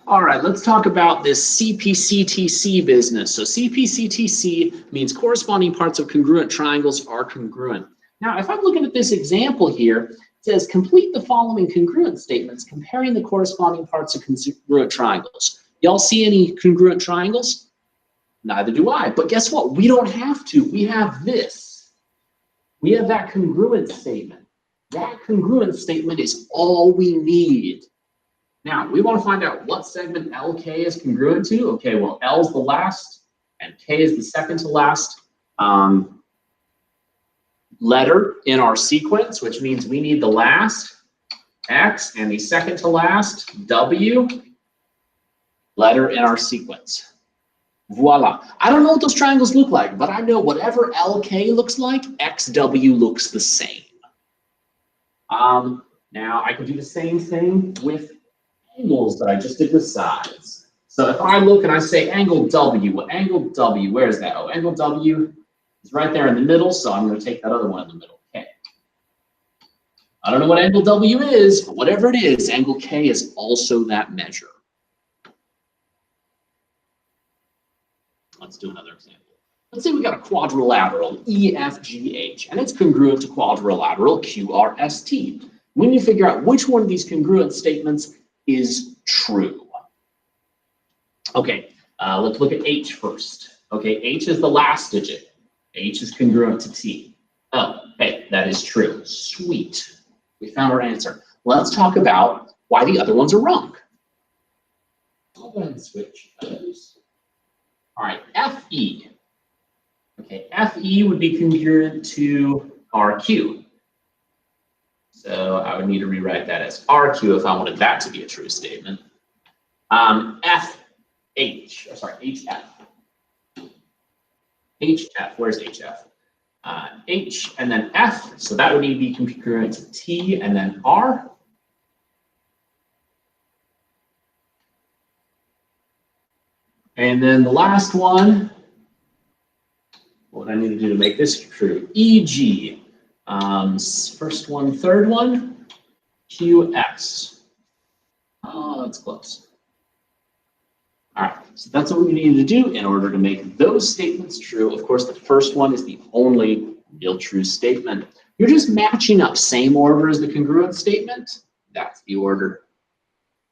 All right, let's talk about this CPCTC business. So CPCTC means corresponding parts of congruent triangles are congruent. Now, if I'm looking at this example here, it says complete the following congruent statements comparing the corresponding parts of congruent triangles. Y'all see any congruent triangles? Neither do I, but guess what? We don't have to. We have this. We have that congruent statement. That congruent statement is all we need. Now, we want to find out what segment LK is congruent to. Okay, well, L is the last, and K is the second to last letter in our sequence, which means we need the last, X, and the second to last, W, letter in our sequence. Voila. I don't know what those triangles look like, but I know whatever LK looks like, XW looks the same. Now, I can do the same thing with angles that I just did with sides. So if I look and I say angle W, where is that? Oh, angle W is right there in the middle, so I'm going to take that other one in the middle, K. I don't know what angle W is, but whatever it is, angle K is also that measure. Let's do another example. Let's say we got a quadrilateral EFGH, and it's congruent to quadrilateral QRST. We need to figure out which one of these congruent statements is true. Okay, let's look at H first. Okay, H is the last digit. H is congruent to T. Oh, hey, that is true. Sweet. We found our answer. Let's talk about why the other ones are wrong. I'll go ahead and switch those. All right, FE. Okay, FE would be congruent to RQ. So I would need to rewrite that as RQ if I wanted that to be a true statement. HF. HF, where's HF? H and then F, so that would need to be congruent to T and then R. And then the last one, what I need to do to make this true? EG. First one, third one, QX. Oh, that's close. All right, so that's what we need to do in order to make those statements true. Of course, the first one is the only real true statement. You're just matching up same order as the congruent statement. That's the order.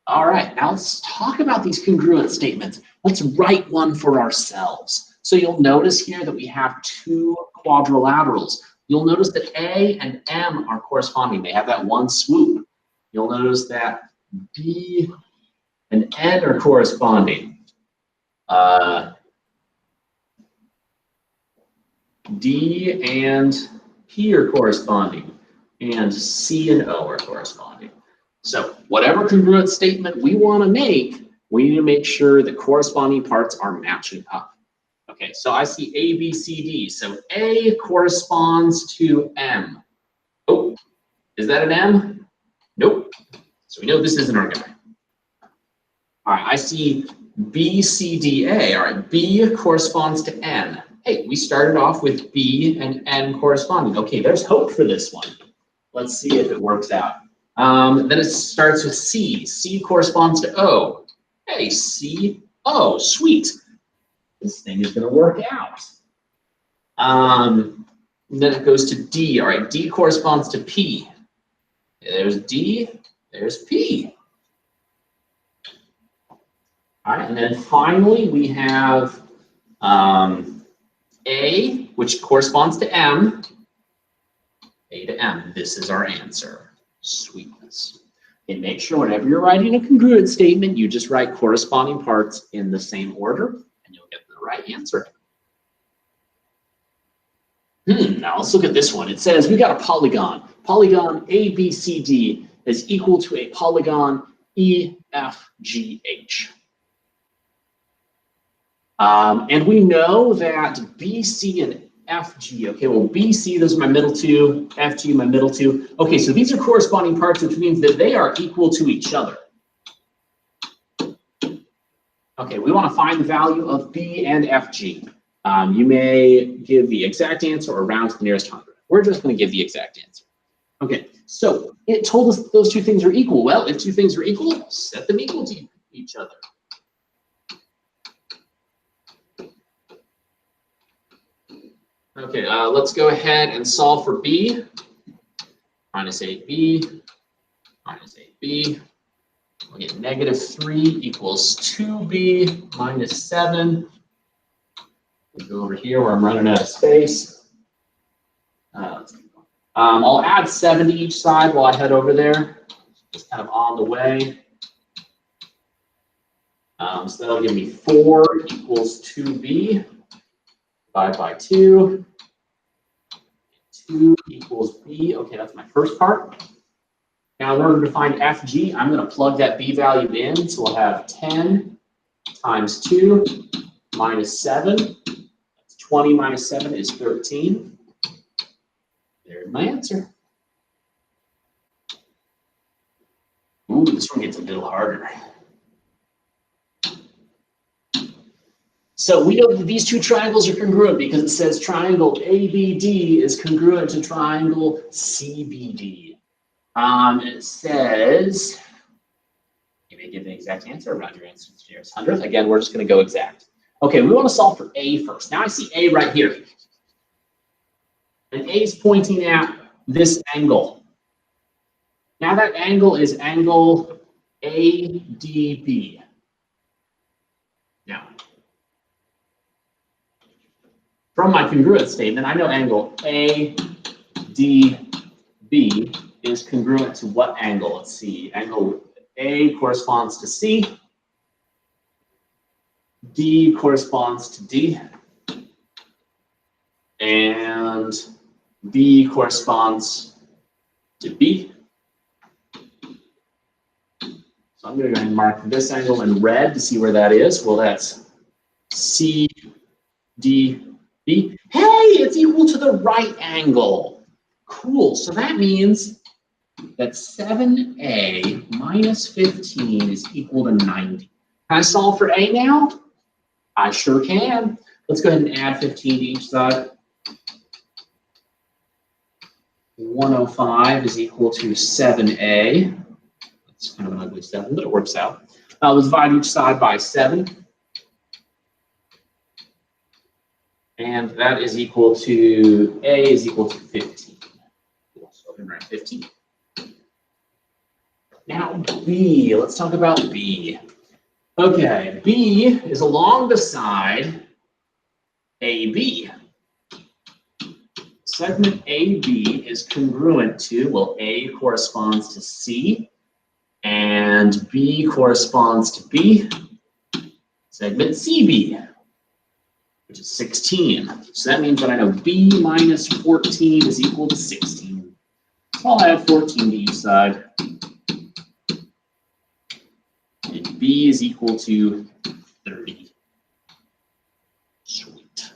All right, now let's talk about these congruent statements. Let's write one for ourselves. So you'll notice here that we have two quadrilaterals. You'll notice that A and M are corresponding. They have that one swoop. You'll notice that B and N are corresponding. D and P are corresponding. And C and O are corresponding. So whatever congruent statement we want to make, we need to make sure the corresponding parts are matching up. Okay, so I see A, B, C, D. So A corresponds to M. Oh, is that an M? Nope. So we know this isn't our guy. All right, I see B, C, D, A. All right, B corresponds to N. Hey, we started off with B and N corresponding. Okay, there's hope for this one. Let's see if it works out. Then it starts with C. C corresponds to O. Hey, C, O, sweet. This thing is going to work out. Then it goes to D. All right, D corresponds to P. There's D, there's P. All right, and then finally we have A, which corresponds to M. A to M. This is our answer. Sweetness. And make sure whenever you're writing a congruent statement, you just write corresponding parts in the same order, and you'll get the right answer. Now let's look at this one. It says we got a polygon. Polygon ABCD is equal to a polygon EFGH. And we know that BC and FG, okay, well, BC, those are my middle two, FG, my middle two. Okay, so these are corresponding parts, which means that they are equal to each other. Okay, we want to find the value of B and FG. You may give the exact answer or round to the nearest 100. We're just going to give the exact answer. Okay, so it told us that those two things are equal. Well, if two things are equal, set them equal to each other. Okay, let's go ahead and solve for b. Minus 8b minus 8b. We'll get -3 equals 2b minus 7. We'll go over here where I'm running out of space. I'll add 7 to each side while I head over there. Just kind of on the way. So that'll give me 4 equals 2b. Divide by 2. 2 equals b. Okay, that's my first part. Now, in order to find fg, I'm going to plug that b value in. So we'll have 10 times 2 minus 7. That's 20 minus 7 is 13. There's my answer. Ooh, this one gets a little harder. So we know that these two triangles are congruent because it says triangle ABD is congruent to triangle CBD. It says, you may give the exact answer around your answer to your 100th. Again, we're just going to go exact. Okay, we want to solve for A first. Now I see A right here. And A is pointing at this angle. Now that angle is angle ADB. Now, from my congruent statement, I know angle ADB is congruent to what angle? Let's see. Angle A corresponds to C. D corresponds to D. And B corresponds to B. So I'm going to go ahead and mark this angle in red to see where that is. Well, that's C, D, B. Hey, it's equal to the right angle. Cool. So that means that 7a minus 15 is equal to 90. Can I solve for a now? I sure can. Let's go ahead and add 15 to each side. 105 is equal to 7a. That's kind of an ugly 7, but it works out. Let's divide each side by 7. And that is equal to, a is equal to 15. So I'm going to write 15. Now B, let's talk about B. Okay, B is along the side AB. Segment AB is congruent to, well, A corresponds to C, and B corresponds to B. Segment CB, which is 16. So that means that I know B minus 14 is equal to 16. So I'll add 14 to each side. And B is equal to 30. Sweet.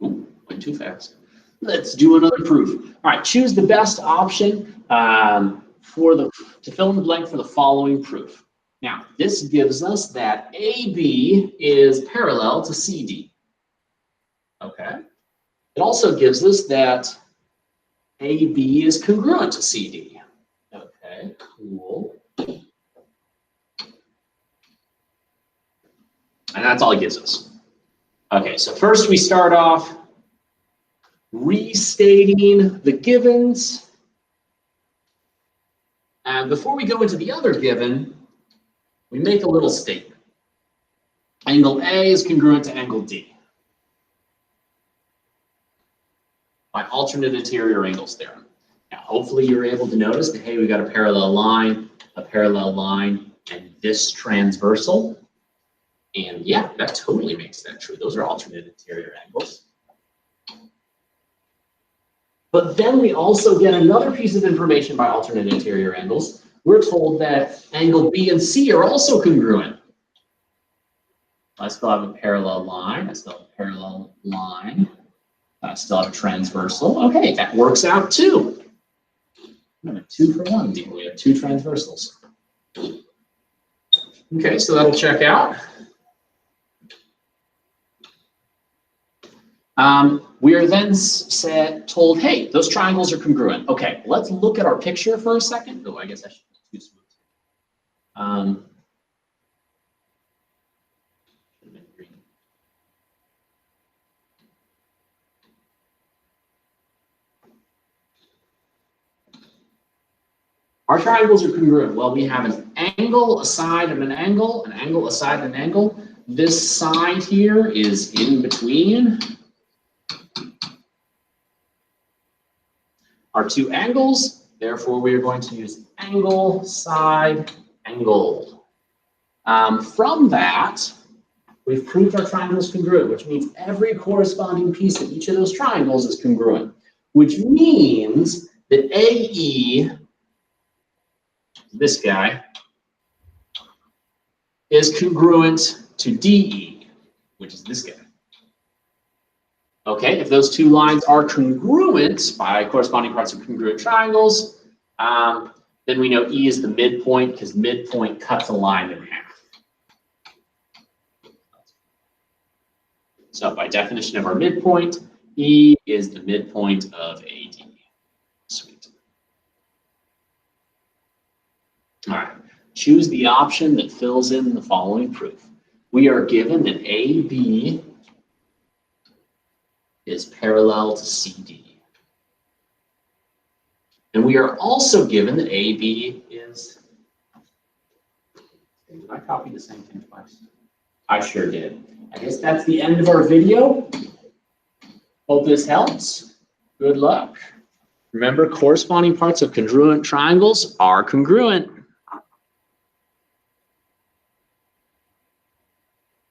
Ooh, went too fast. Let's do another proof. All right, choose the best option to fill in the blank for the following proof. Now, this gives us that AB is parallel to CD. Okay. It also gives us that AB is congruent to CD. Okay, cool. And that's all it gives us. Okay, so first we start off restating the givens. And before we go into the other given, we make a little statement. Angle A is congruent to angle D by alternate interior angles theorem. Now, hopefully you're able to notice that, hey, we got a parallel line, and this transversal. And yeah, that totally makes that true. Those are alternate interior angles. But then we also get another piece of information by alternate interior angles. We're told that angle B and C are also congruent. I still have a parallel line. I still have a parallel line. I still have a transversal. Okay, that works out too. We have a 2-for-1 deal. We have 2 transversals. Okay, so that'll check out. We are then told, hey, those triangles are congruent. Okay, let's look at our picture for a second. Oh, I guess I should be too smooth. Our triangles are congruent. Well, we have an angle, a side of an angle, a side of an angle. This side here is in between our two angles. Therefore, we are going to use angle, side, angle. From that, we've proved our triangle is congruent, which means every corresponding piece of each of those triangles is congruent, which means that AE, this guy, is congruent to DE, which is this guy. Okay, if those two lines are congruent by corresponding parts of congruent triangles, then we know E is the midpoint because midpoint cuts a line in half. So by definition of our midpoint, E is the midpoint of AD. Sweet. All right, choose the option that fills in the following proof. We are given that AB is parallel to CD. And we are also given that AB is, did I copy the same thing twice? I sure did. I guess that's the end of our video. Hope this helps. Good luck. Remember, corresponding parts of congruent triangles are congruent.